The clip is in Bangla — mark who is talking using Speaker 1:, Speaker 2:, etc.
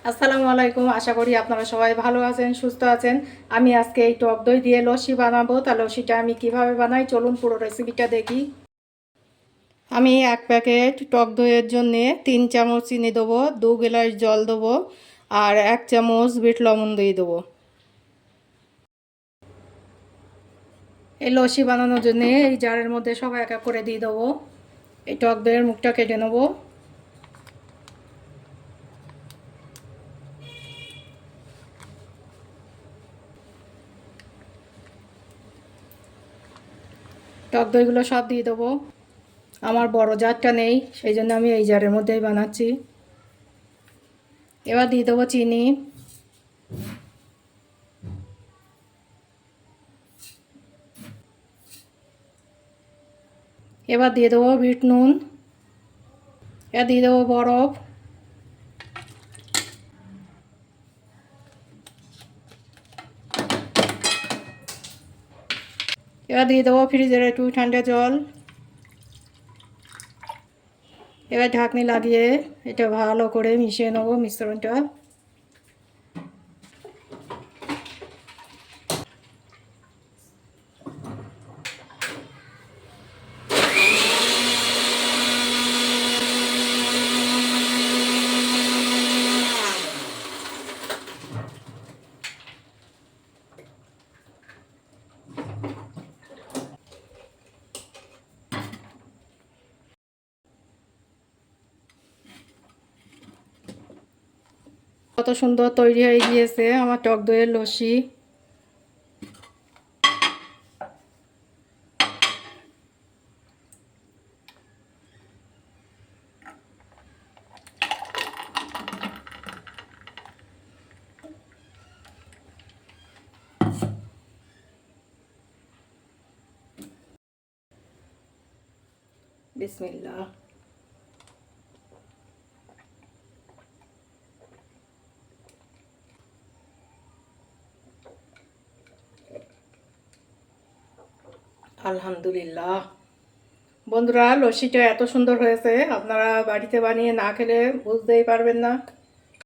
Speaker 1: আসসালামু আলাইকুম। আশা করি আপনারা সবাই ভালো আছেন, সুস্থ আছেন। আমি আজকে এই টক দই দিয়ে লস্যি বানাবো। তা লস্যিটা আমি কিভাবে বানাই চলুন পুরো রেসিপিটা দেখি। আমি 1 প্যাকেট টক দইয়ের জন্যে 3 চামচ চিনি দেবো, 2 গ্লাস জল দেবো আর 1 চামচ বিট লবণ দিয়ে দেবো। এই লস্যি বানানোর জন্য এই জারের মধ্যে সব এক এক করে দিয়ে দেবো। এই টক দইয়ের মুখটা কেটে নেবো। টক দইগুলো সব দিয়ে দেবো। আমার বড় জারটা নেই, সেই জন্য আমি এই জারের মধ্যেই বানাচ্ছি। এবার দিয়ে দেবো চিনি, এবার দিয়ে দেবো বিট নুন, এবার দিয়ে দেবো বরফ, এবার দিয়ে দেবো ফ্রিজের একটু ঠান্ডা জল। এবার ঢাকনি লাগিয়ে এটা ভালো করে মিশিয়ে নেবো মিশ্রণটা। কত সুন্দর তৈরি হয়ে গিয়েছে আমার টক দইয়ের লস্যি। বিসমিল্লাহ। আলহামদুলিল্লাহ। বন্ধুরা, লস্যিটা এত সুন্দর হয়েছে, আপনারা বাড়িতে বানিয়ে না খেলে বুঝতেই পারবেন না।